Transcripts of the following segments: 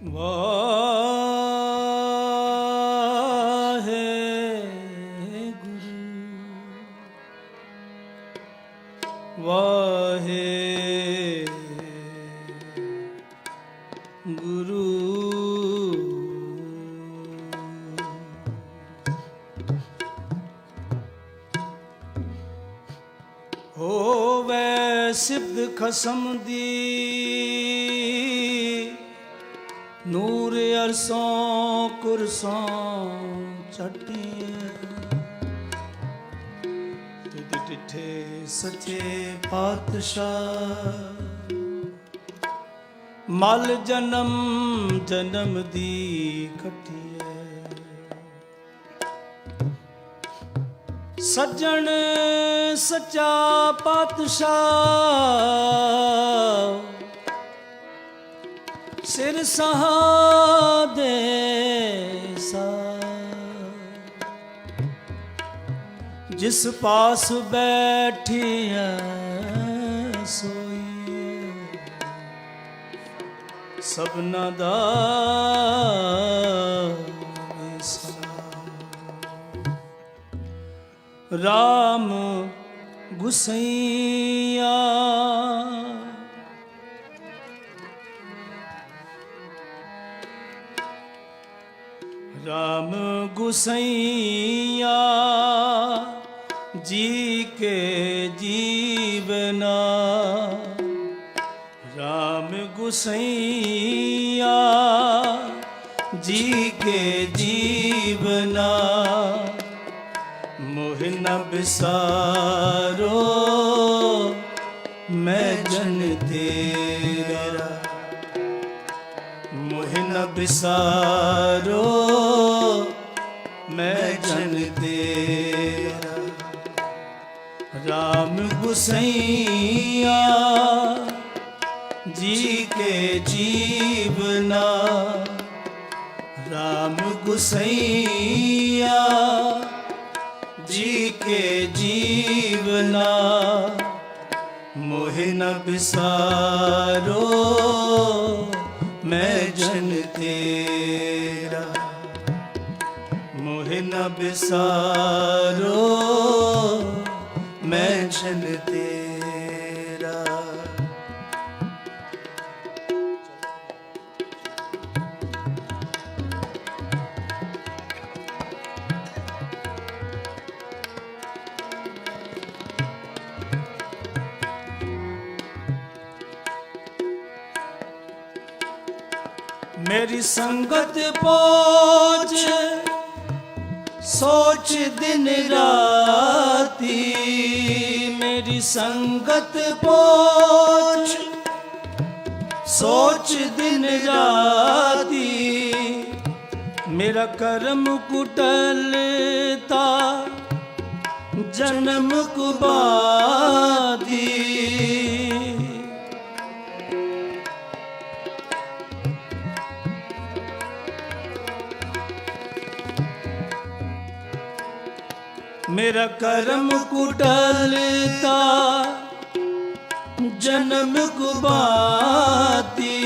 वाहे गुरु वाहे गुरु होवे सिद्ध खसम दी नूर अरसों कुरसों चटिए तुद डिठे सचे पातशाह मल जन्म जन्म दी कटिए सज्जन सच्चा पातशाह सिर सहादे सा जिस पास बैठिया सोई सबना दा राम गुसैया राम गुसैया जी के जीवना राम गुसैया जी के जीवना मोह न बिसारो मैं जन तेरा मोह न बिसारो मैं जन तेरा राम गुसैया जी के जीवना राम गुसैया जी के जीवना मोह न बिसारो मैं जन तेरा मोह न बिसारो मैं जन तेरा मेरी संगत पहुँच सोच दिन राती मेरी संगत पहुँच सोच दिन राती मेरा कर्म कुटलता जन्म कुबादी मेरा कर्म कुटलता जन्म कुबाती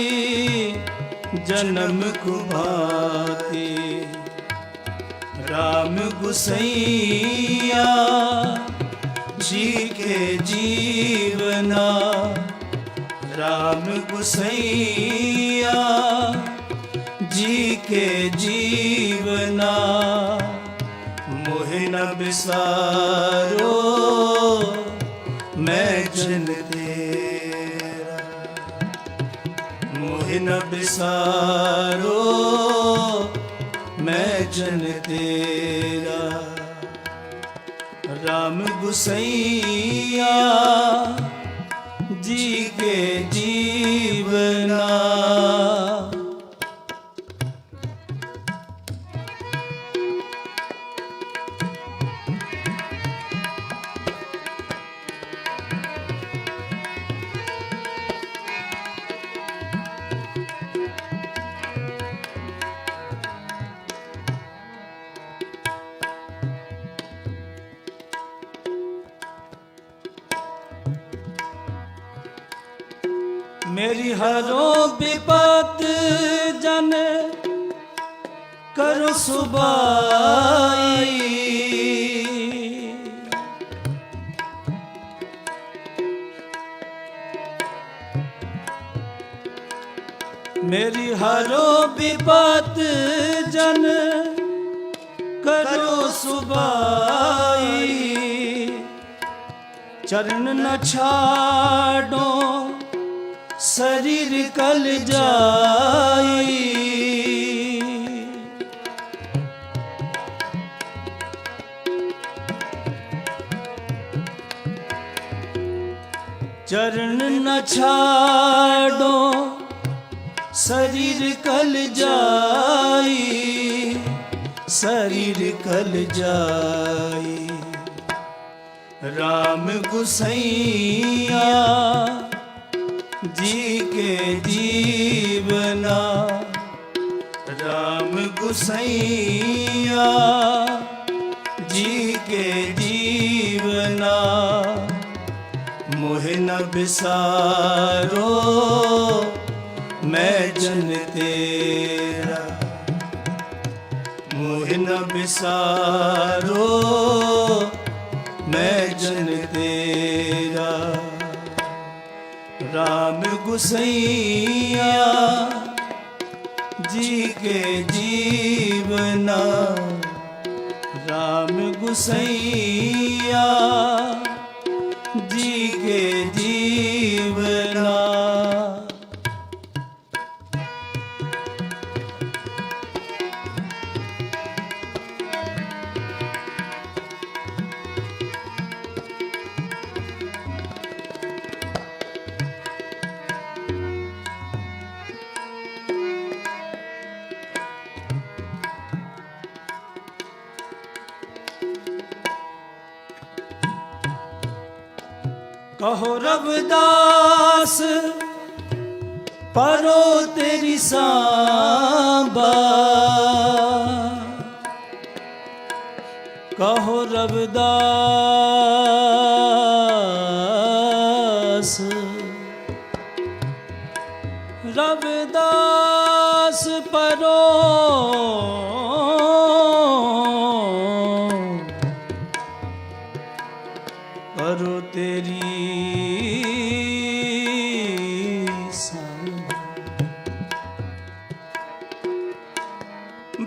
जन्म कुबाती राम गुसैया जी के जीवना राम गुसैया जी के जीवना मोह न बिसारो मैं जन तेरा मोह न बिसारो मैं जन तेरा राम गुसैया जी के जीवना मेरी हरो विपत जन करो सुबाई। मेरी हरो विपत जन करो सुबाई। चरण न छाड़ो शरीर कल जाई। चरण न छाड़ो शरीर कल जाई। शरीर कल जाई। राम गुसैया जी के जीवना। राम गुसैया जी के जीवना। मोहे न बिसारो मैं जन तेरा। मोहे न बिसारो मैं जन तेरा। राम गुसैया जी के जीवना। राम गुसैया जी के जीवना। कहो रविदास परो तेरी सांबा। कहो रविदास रविदास परो परो तेरी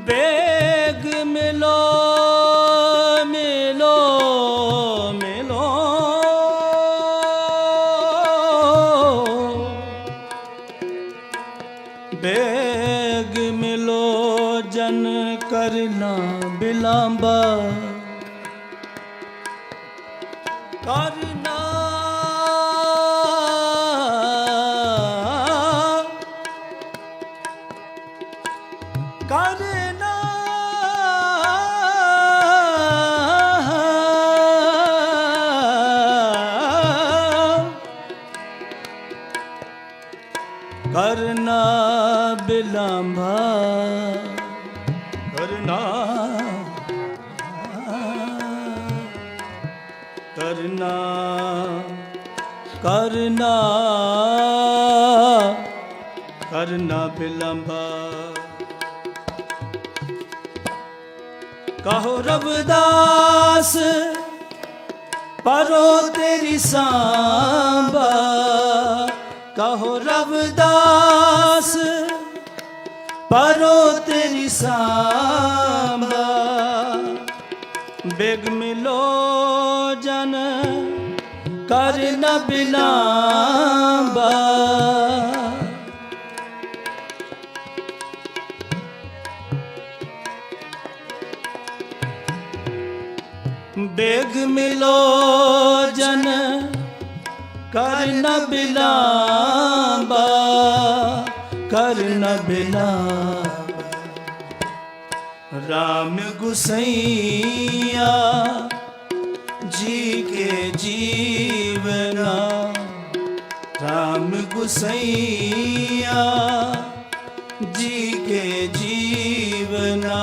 बेग मिलो मिलो मिलो। बेग मिलो जन करना बिलांबा। करना करना करना बिलांबा। करना करना करना करना बिलांबा। कहो रविदास परो तेरी सांबा। कहो रविदास परो तेरी सांबा। बेग मिलो जन करना बिलांबा। बेग मिलो जन करना बिलांबा। करना बिलांबा। राम गुसैया जी के जीवना। राम गुसैया जी के जीवना।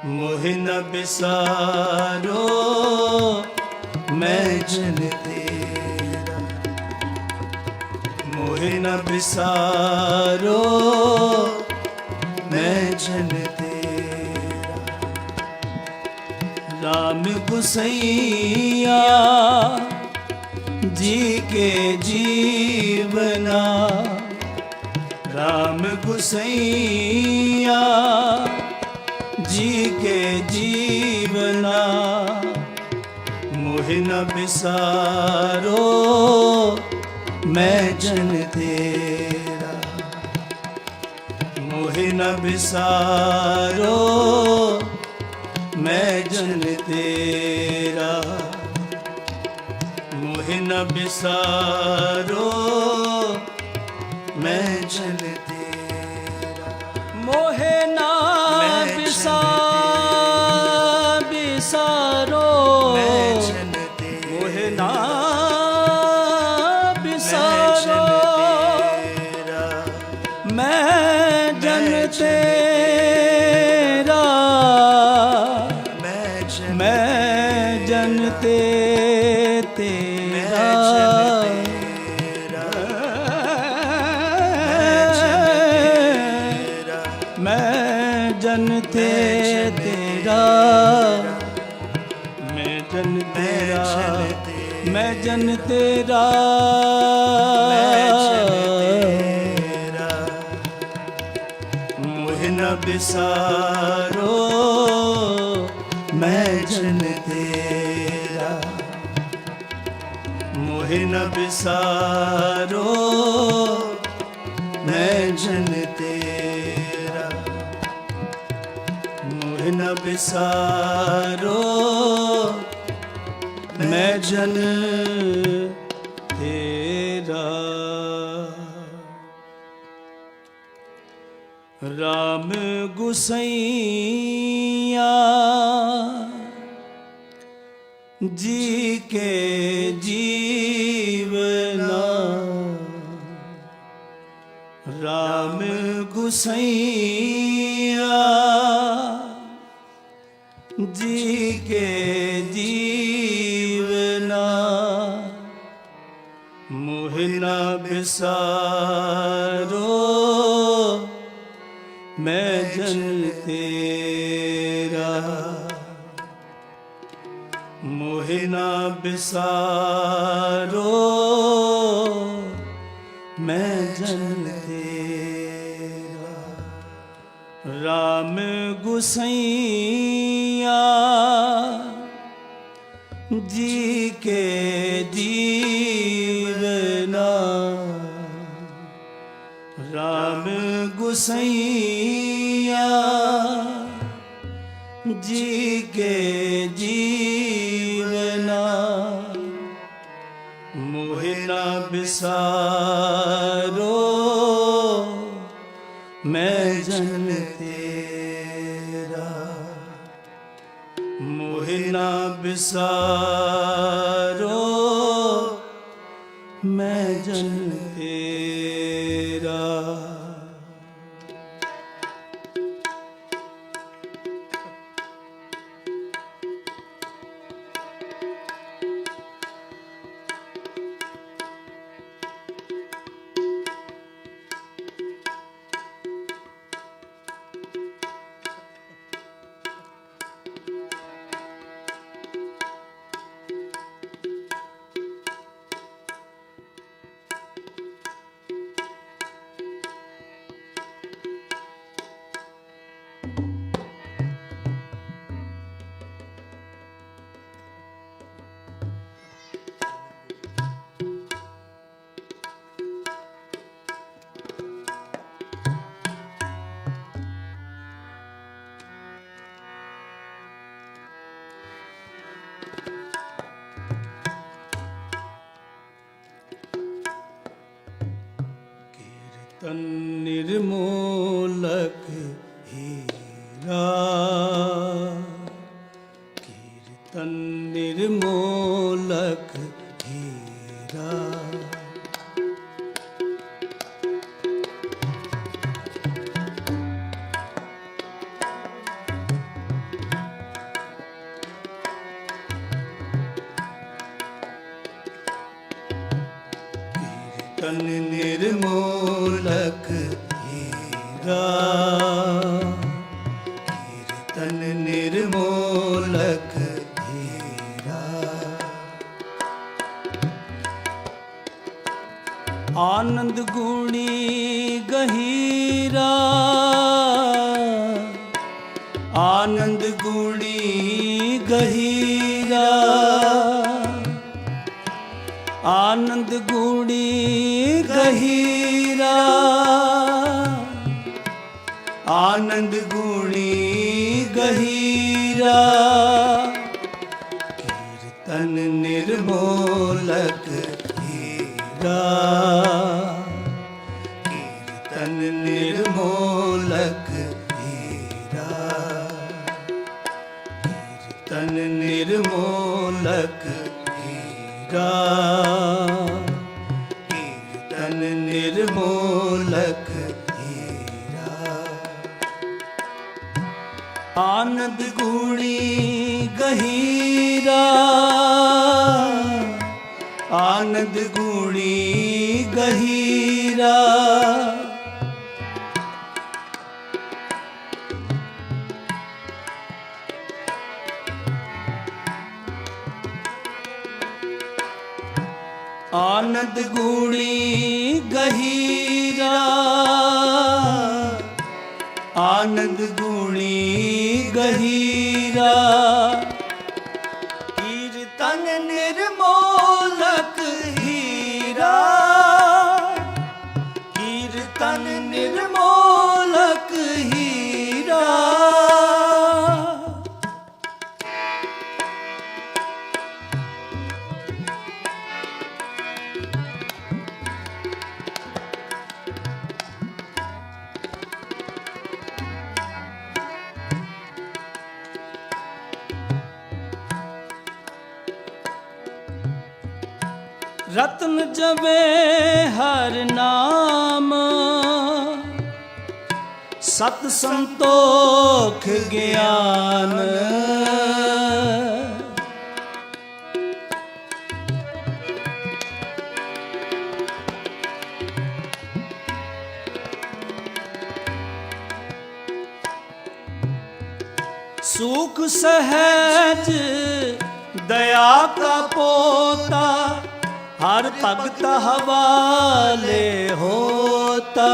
मोहे न बिसारो मैं जन तेरा। मोहे न बिसारो मैं जन तेरा। राम गुसैया जी के जीवना, राम गुसैया जी के जीवना, मोहे न बिसारो मैं जन तेरा। मोहे न बिसारो मैं जन तेरा। मोहे न बिसारो मैं जन तेरा। मोहे ना बिसारो मैं जन तेरा। मोहे ना बिसारो मैं जन तेरा। मैं जन तेरा। मैं जन तेरा। मैं जन तेरा। मैं जन तेरा। मोहे न बिसारो मैं जन तेरा। मोहे न बिसारो मैं जन तेरा। मोहे न बिसारो मैं जन तेरा। राम गुसैया जी के जीवना, राम गुसैया जी के जीवना, मोहे न बिसारो मैं जन तेरा। मोहे न बिसारो मैं जन तेरा। राम गुसैया जी के जीवना, राम गुसैया जी के जीवना, मोहे न बिसारो मैं जन तेरा। मोहे न बिसारो मैं जन तेरा। तन निर्मूलक हीरा, कीर्तन निर्मूलक हीरा। तन निर्मोलक हीरा, कीर्तन निर्मोलक हीरा। आनंद गुणी गहीरा, आनंद गुणी गहीरा, आनंद गुणी गहीरा, आनंद गुणी गहीरा। कीर्तन निर्मोलक हीरा, कीर्तन निर्मोलक हीरा, कीर्तन निर्मोलक हीरा, कीर्तन निर्मोलक हीरा। आनंद गुणी गहीरा, आनंद गुणी गहीरा, आनंद गुणी गहीरा, आनंद गुणी गहीरा। कीर्तन निर्मोलक हीरा, कीर्तन निर्मोलक हीरा। रत्न जबे हर नाम, सत संतोख ज्ञान। सुख सहज दया का पोता, हर भगत हवाले होता।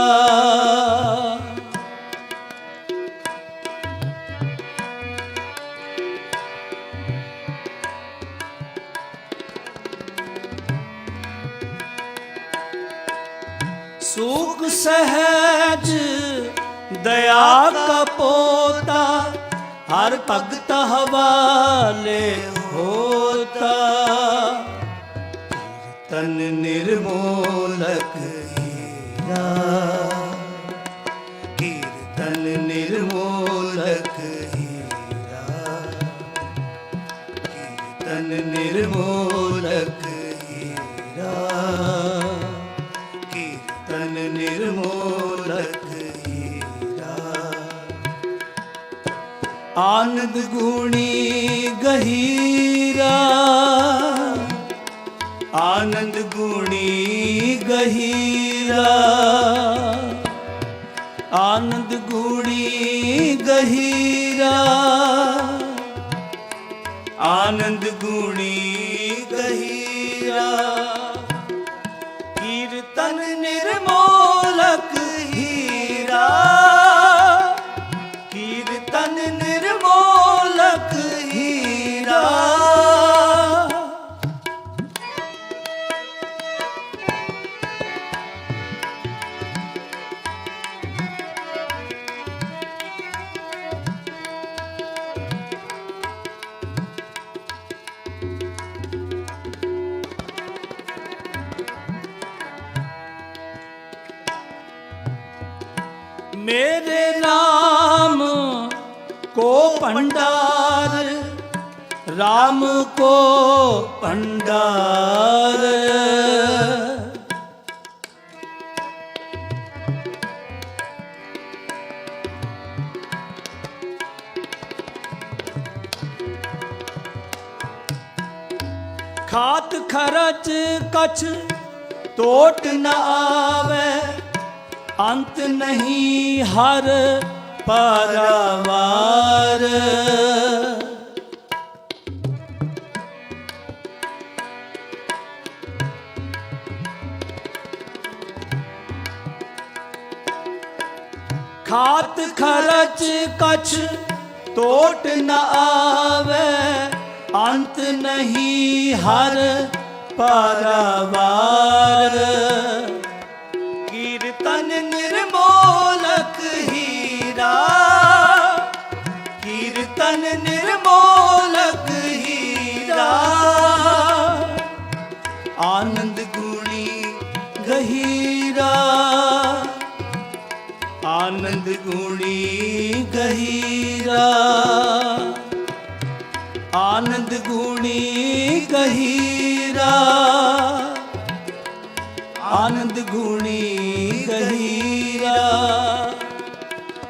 सुख सहज दया का पोता, हर भगत हवाले होता। तन निर्मोलक हीरा, कीर्तन निर्मोलक हीरा, कीर्तन निर्मोलक हीरा, कीर्तन निर्मोलक हीरा। आनंद गुणी गहीरा, आनंद गुणी गहीरा, आनंद गुणी गहीरा, आनंद गुणी गहीरा। कीर्तन निर्मोलक हीरा, कीर्तन निर्मोलक हीरा। मेरे राम को भंडार, राम को भंडार। खात खरच कछ टोट न आवे अंत नहीं हर पारावार। खात खरच कछ टोट न आवे अंत नहीं हर पारावार। कीर्तन निर्मोलक हीरा, कीर्तन निर्मोलक हीरा। आनंद गुणी गहीरा, आनंद गुणी गहीरा। आनंद गुणी गहीरा, आनंद गुणी गहीरा।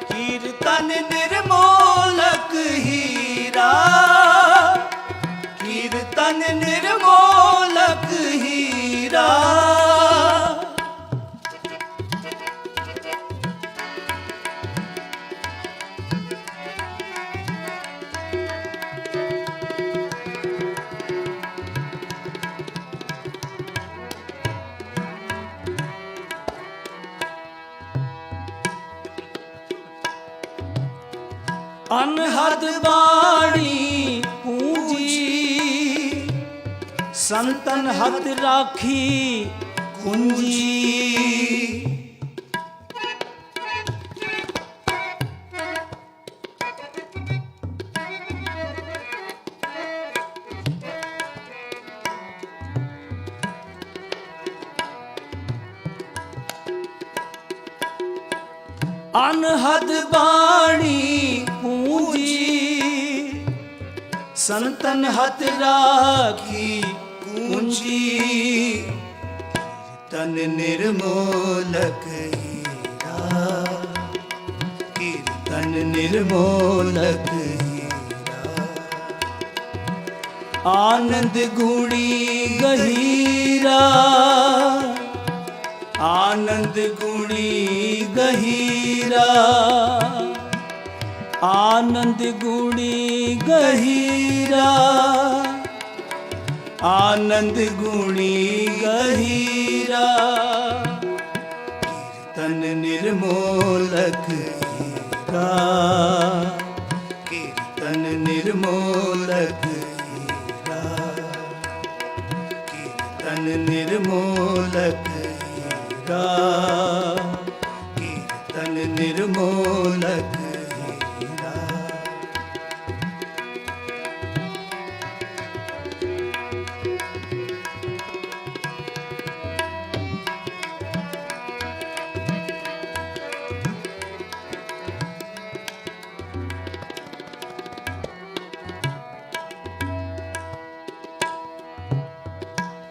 कीर्तन निर्मोलक हीरा, कीर्तन निर्मोलक हीरा। अनहद बाणी पूंजी, संतन हत राखी कुंजी। अनहद बाणी संतन हत राखी कुंजी। तन निर्मोलक हीरा, कीर्तन निर्मोलक हीरा। आनंद गुणी गहीरा, आनंद गुणी गहीरा। आनंद गुणी गहीरा, आनंद गुणी गहीरा। कीर्तन निर्मोलक हीरा, कीर्तन निर्मोलक हीरा। कीर्तन निर्मोलक हीरा, कीर्तन निर्मोलक हीरा।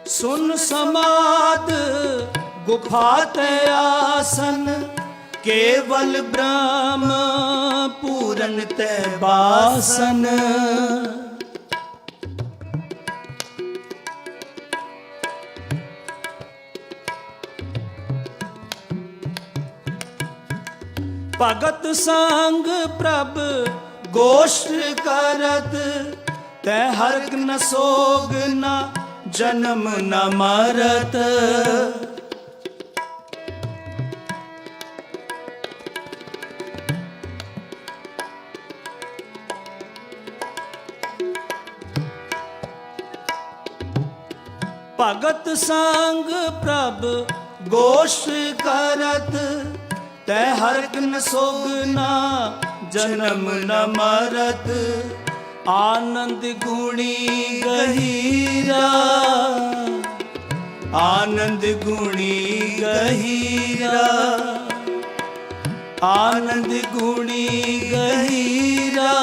सुन समाद गुफा ते आसन, केवल ब्रह्म पूरन ते बासन। भगत संग प्रभ गोष्ठ करत, तै हर्क न सोग न जन्म न मरत। भगत संग प्रभ गोष्ठ करत, तै हर्क न सोग न जन्म न मरत। आनंद गुणी गहीरा, आनंद गुणी गहीरा। आनंद गुणी गहीरा,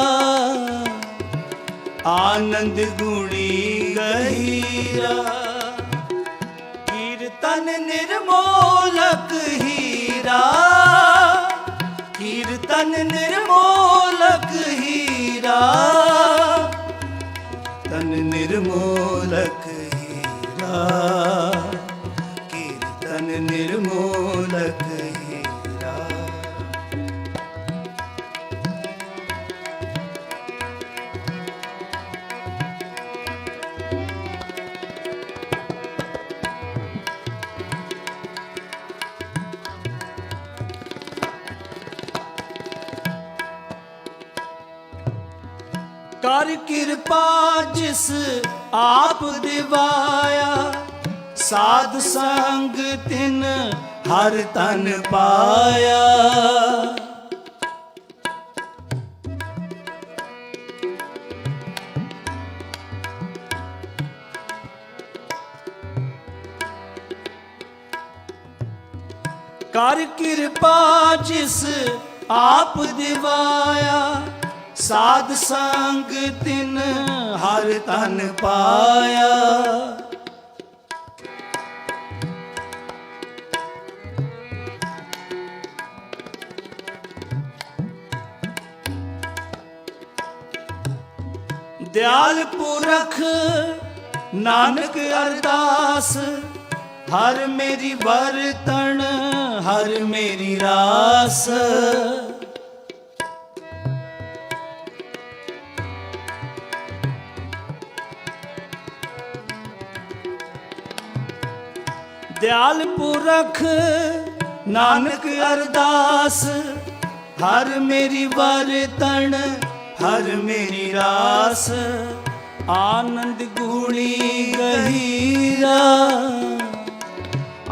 आनंद गुणी गहीरा। कीर्तन निर्मोलक हीरा, कीर्तन निर्मोलक हीरा। तन निर्मोलक हीरा, कीर्तन कृपा जिस आप दिवाया, साध संग तिन हर तन पाया। कर कृपा जिस आप दिवाया, साध संग तिन हर तन पाया। दयाल पुरख नानक अरदास, हर मेरी बरतन हर मेरी रास। दयाल पुरख नानक अरदास, हर मेरी बरतन हर मेरी रास। आनंद गुणी गहीरा,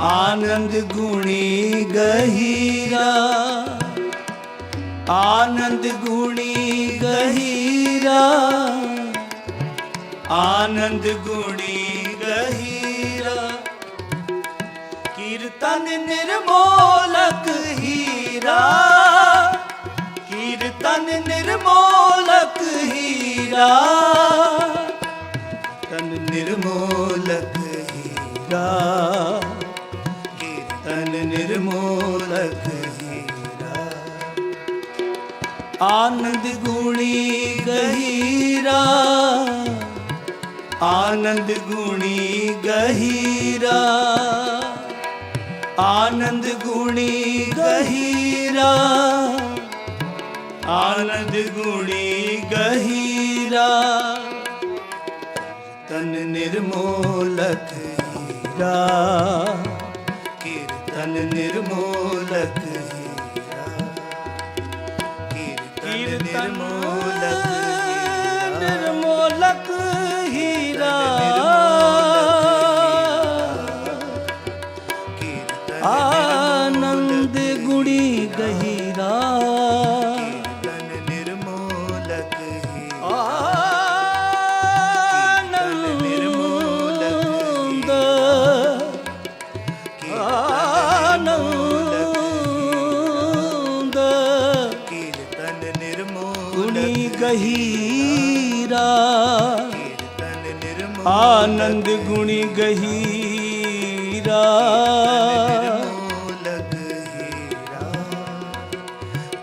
आनंद गुणी गहीरा, आनंद गुणी गहीरा, आनंद गुणी गहीरा। कीर्तन निर्मोलक हीरा, कीर्तन निर्मोलक हीरा, तन निर्मोलक हीरा, कीर्तन निर्मोलक हीरा। आनंद गुणी गहीरा, आनंद गुणी गहीरा, आनंद गुणी गहीरा, आनंद गुणी गहीरा। तन निर्मोलक हीरा, कीर्तन निर्मोलक हीरा, कीर्तन निर्मोलक निर्मोलक हीरा। आनंद गुणी गहीरा, गहीरा। आनंद गुणी गहीरा,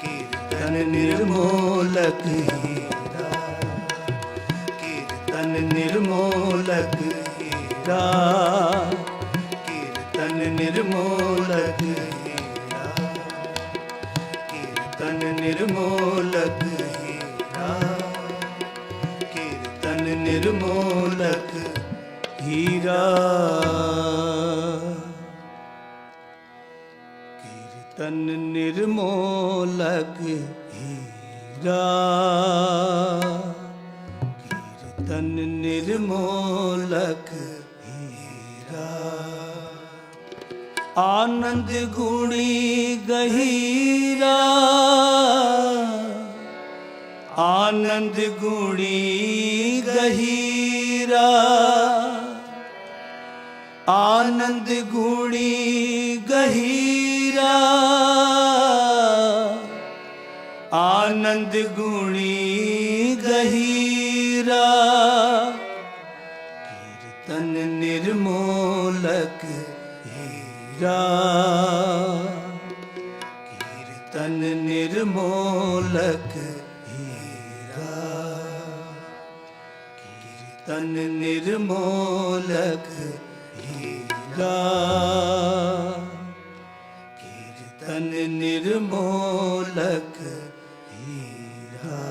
कीर्तन निर्मोलक हीरा, कीर्तन निर्मोलक हीरा, कीर्तन निर्मोलक हीरा, कीर्तन निर्मोलक हीरा, कीर्तन निर्मोलक हीरा। कीर्तन निर्मोलक हीरा, कीर्तन निर्मोलक हीरा। आनंद गुणी गहीरा, आनंद गुणी गहीरा, आनंद गुणी गहीरा, आनंद गुणी गहीरा। कीर्तन निर्मोलक हीरा, कीर्तन निर्मोलक हीरा, कीर्तन निर्मोलक हीरा, कीर्तन निर्मोलक हीरा।